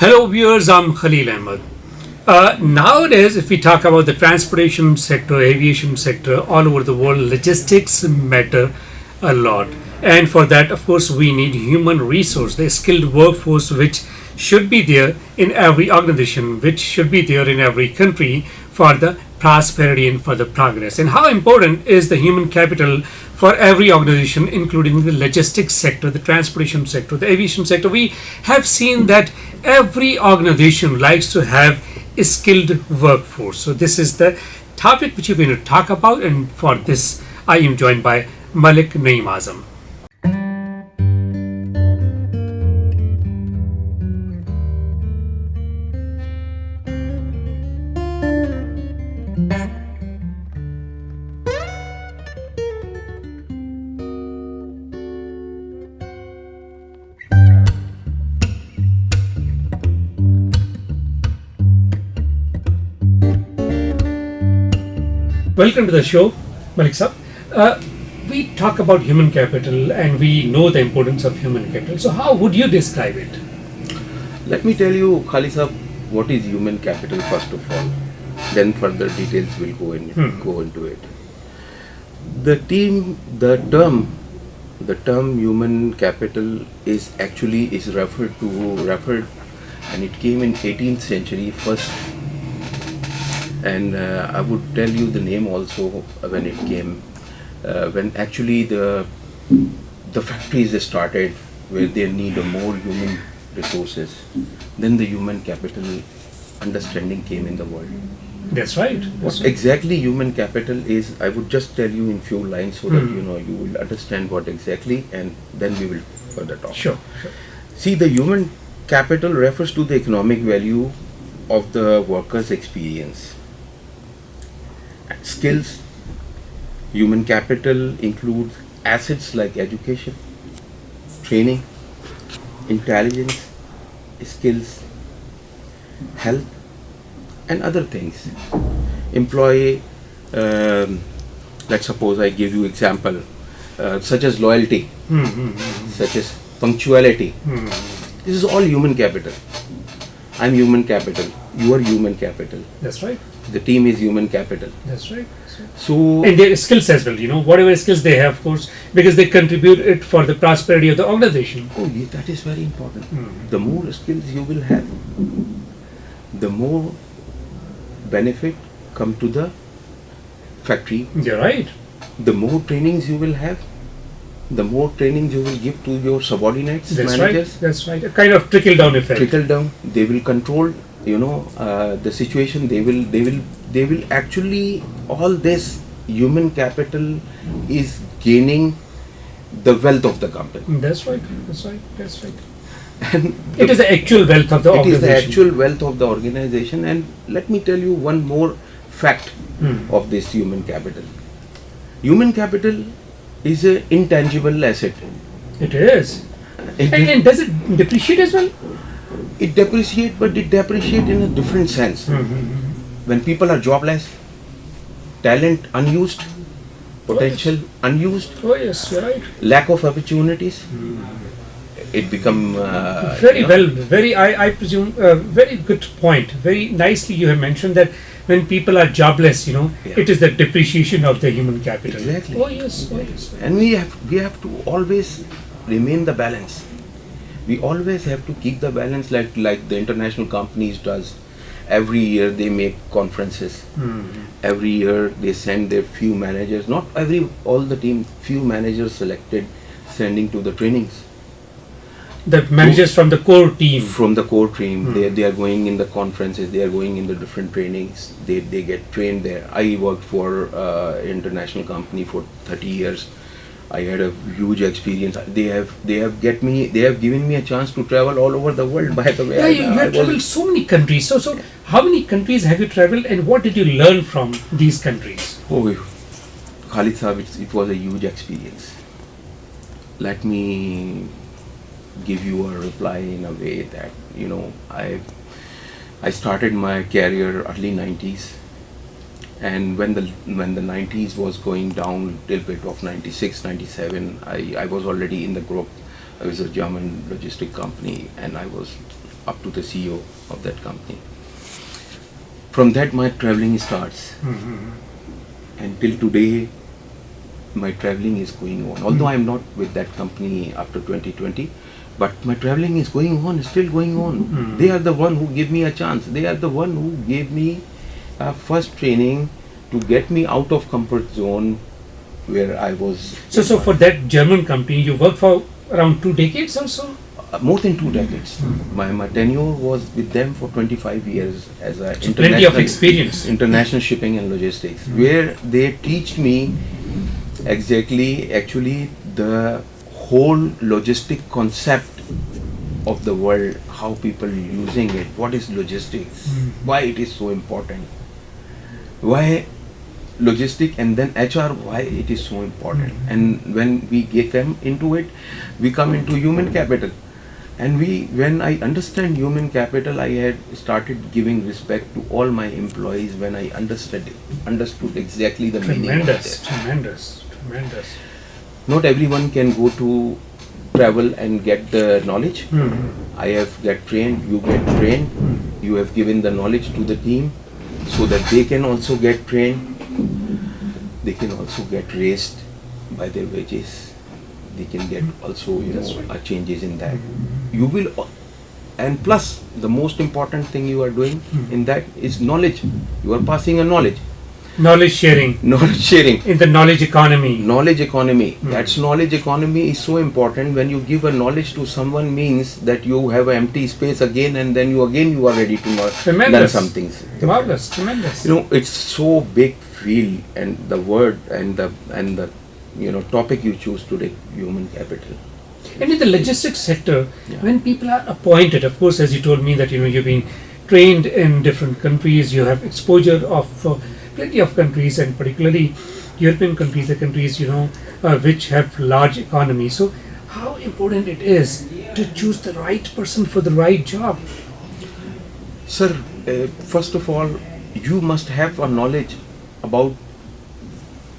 Hello viewers, I'm Khalil Ahmed. Nowadays, if we talk about the transportation sector, aviation sector, all over the world, logistics matter a lot. And for that, of course, we need human resource, the skilled workforce, which should be there in every organization, which should be there in every country for the prosperity and for the progress. And how important is the human capital for every organization, including the logistics sector, the transportation sector, the aviation sector? We have seen that every organization likes to have a skilled workforce. So this is the topic which we're going to talk about, and for this, I am joined by Malik Naeem Azam. Welcome to the show, Malik Sab. We talk about human capital and we know the importance of human capital. So, how would you describe it? Let me tell you, Khalid Sahab, what is human capital first of all. Then further details will go into it. The term human capital is referred, and it came in 18th century first. And I would tell you the name also when it came. When actually the factories started where they need a more human resources, then the human capital understanding came in the world. That's right. What exactly human capital is, I would just tell you in few lines so that you will understand what exactly, and then we will further talk. Sure. See, the human capital refers to the economic value of the worker's experience, skills. Human capital includes assets like education, training, intelligence, skills, health, and other things. Employee, let's suppose I give you example, such as loyalty, such as punctuality. This is all human capital. I'm human capital. You are human capital. That's right. The team is human capital. That's right. So and their skills as well, whatever skills they have, of course, because they contribute it for the prosperity of the organization. Oh, yeah, that is very important. The more skills you will have, the more benefit come to the factory. You're right. The more trainings you will have, the more trainings you will give to your subordinates, managers. That's right. A kind of trickle down effect. Trickle down. They will control, the situation. They will actually, all this human capital is gaining the wealth of the company. That's right. And it is the actual wealth of the organization. It is the actual wealth of the organization. And let me tell you one more fact of this human capital. Human capital is an intangible asset. It is. And does it depreciate as well? It depreciates, but it depreciates in a different sense. When people are jobless, talent unused, potential unused. Oh yes, you're right. Lack of opportunities. It become I presume very good point. Very nicely you have mentioned that when people are jobless, it is the depreciation of the human capital. Exactly. Oh yes. And we have to always remain the balance. We always have to keep the balance, like the international companies does. Every year they make conferences. Every year they send their few managers, not all the team, few managers selected, sending to the trainings. The managers from the core team. From the core team, they are going in the conferences. They are going in the different trainings. They get trained there. I worked for international company for 30 years. I had a huge experience. They have given me a chance to travel all over the world. By the way, yeah, you have traveled so many countries. So how many countries have you traveled, and what did you learn from these countries? Oh, Khalid Sahab, it was a huge experience. Let me give you a reply in a way that I started my career early 90s. And when the 90s was going down, little bit of 96, 97, I was already in the group. I was a German logistic company, and I was up to the CEO of that company. From that my traveling starts. And till today my traveling is going on. Although I am not with that company after 2020, but my traveling is going on, still going on. They are the one who gave me a chance. They are the one who gave me first training to get me out of comfort zone where I was. So for that German company, you worked for around 2 decades or so? More than 2 decades. My tenure was with them for 25 years as a Plenty of experience. International shipping and logistics, where they teach me exactly actually the whole logistic concept of the world, how people using it, what is logistics, why it is so important, why logistic, and then HR, why it is so important. And when we get them into it, we come into human capital. And when I understand human capital, I had started giving respect to all my employees when I understood exactly the meaning of it. Tremendous. Not everyone can go to travel and get the knowledge. I have get trained, you get trained, you have given the knowledge to the team so that they can also get trained, they can also get raised by their wages, they can get also changes in that. You will, and plus the most important thing you are doing in that is knowledge. You are passing a knowledge. Knowledge sharing. Knowledge sharing. In the knowledge economy. Knowledge economy. That's knowledge economy is so important. When you give a knowledge to someone means that you have an empty space again, and then you are ready to learn some things. Marvelous, tremendous. It's so big field, and the word and the topic you choose today, human capital. And in the logistics sector, when people are appointed, of course, as you told me that you've been trained in different countries, you have exposure of plenty of countries, and particularly European countries, the countries which have large economies. So, how important it is to choose the right person for the right job? Sir, first of all, you must have a knowledge about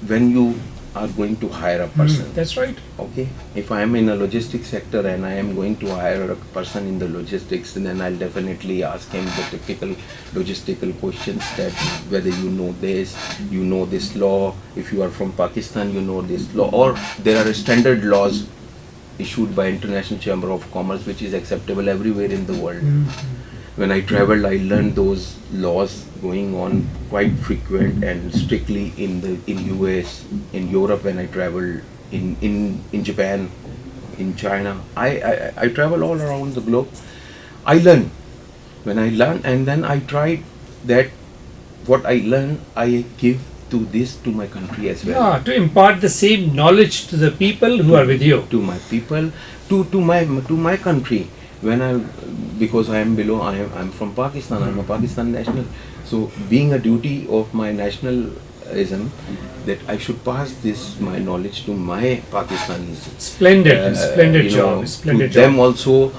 when you are going to hire a person. That's right. Okay. If I am in a logistics sector and I am going to hire a person in the logistics, then I'll definitely ask him the typical logistical questions, that whether you know this law, if you are from Pakistan, you know this law, or there are standard laws issued by International Chamber of Commerce which is acceptable everywhere in the world. When I traveled, I learned those laws going on quite frequent and strictly in US, in Europe when I traveled, in Japan, in China. I travel all around the globe. I learn. When I learn, and then I try that what I learn, I give to my country as well. To impart the same knowledge to the people who are with you. To my people, to my country. Because I'm from Pakistan, I'm a Pakistan national. So being a duty of my nationalism, that I should pass my knowledge to my Pakistanis. Splendid job. Them also,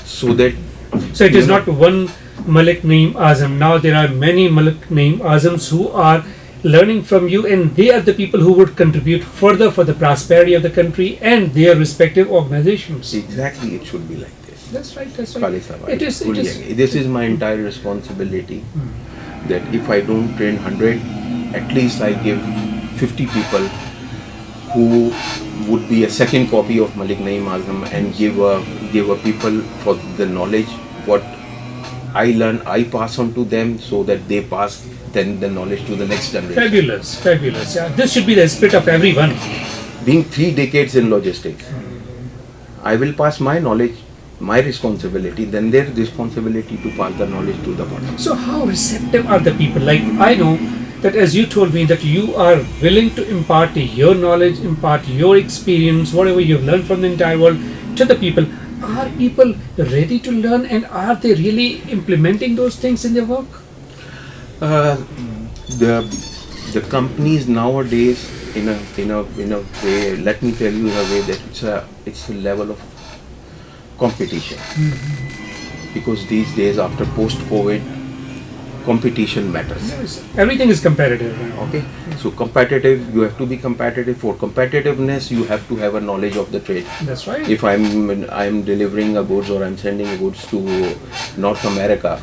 so that. So it is not one Malik Naeem Azam. Now there are many Malik Naeem Azams who are learning from you, and they are the people who would contribute further for the prosperity of the country and their respective organizations. Exactly, it should be like this. That's right. This is my entire responsibility. That if I don't train 100, at least I give 50 people who would be a second copy of Malik Naeem Azam, and give a people for the knowledge what I learn, I pass on to them, so that they pass then the knowledge to the next generation. Fabulous. Yeah, this should be the spirit of everyone. Being 3 decades in logistics, I will pass my knowledge, my responsibility, then their responsibility to pass the knowledge to the bottom. So how receptive are the people? Like, I know that as you told me that you are willing to impart your knowledge, impart your experience, whatever you've learned from the entire world to the people. Are people ready to learn, and are they really implementing those things in their work? The companies nowadays, in a way, let me tell you in a way that it's a level of competition. Because these days, after post-COVID, competition matters. Yes. Everything is competitive now. Okay, so competitive, you have to be competitive. For competitiveness, you have to have a knowledge of the trade. That's right. If I'm delivering a goods or I'm sending goods to North America,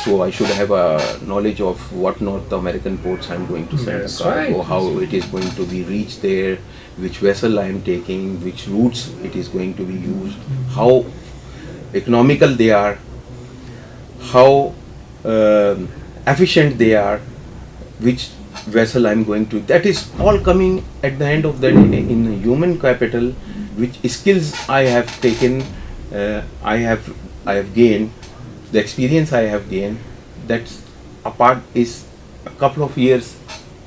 so I should have a knowledge of what North American ports I'm going to send That's a cargo, right. how it is going to be reached there, which vessel I am taking, which routes it is going to be used, how economical they are, how efficient they are, which vessel I'm going to. That is all coming at the end of the day in human capital, which skills I have taken, I have gained, the experience I have gained. That's a part is a couple of years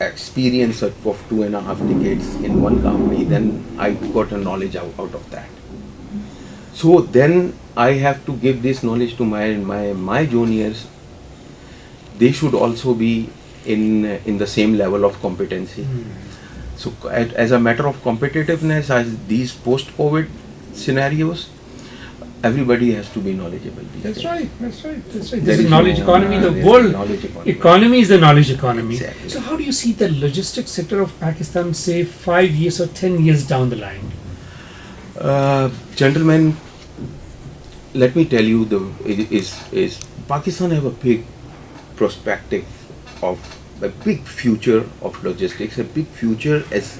experience of 2.5 decades in one company. Then I got a knowledge out of that. So then I have to give this knowledge to my juniors. They should also be in the same level of competency. So as a matter of competitiveness, as these post-COVID scenarios, everybody has to be knowledgeable. That's right. That's right. That's right. There This is is knowledge no, economy. The there's world knowledge economy is the knowledge economy. Exactly. So how do you see the logistics sector of Pakistan, say 5 years or 10 years down the line? Gentlemen, let me tell you, is Pakistan have a big perspective of a big future of logistics, a big future as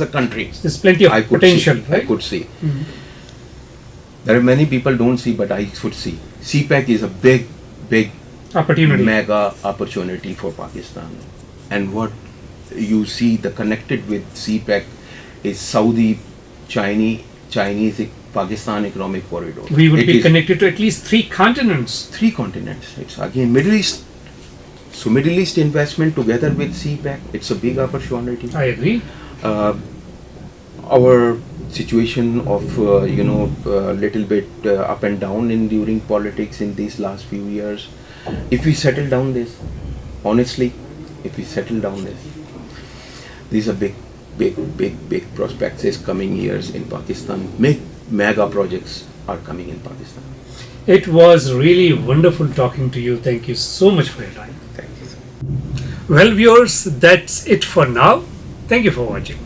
a country. There's plenty of potential, right? I could see. There are many people don't see, but I could see. CPEC is a big Opportunity. mega opportunity for Pakistan. And what you see, the connected with CPEC is Saudi, Chinese Pakistan economic corridor. We would It be is connected to at least 3 continents. 3 continents. It's again Middle East. So Middle East investment together with CPEC, it's a big opportunity. I agree. Our situation of little bit up and down during politics in these last few years. If we settle down this, honestly, these are big prospects is coming years in Pakistan. Mega projects are coming in Pakistan. It was really wonderful talking to you. Thank you so much for your time. Thank you. Well, viewers, that's it for now. Thank you for watching.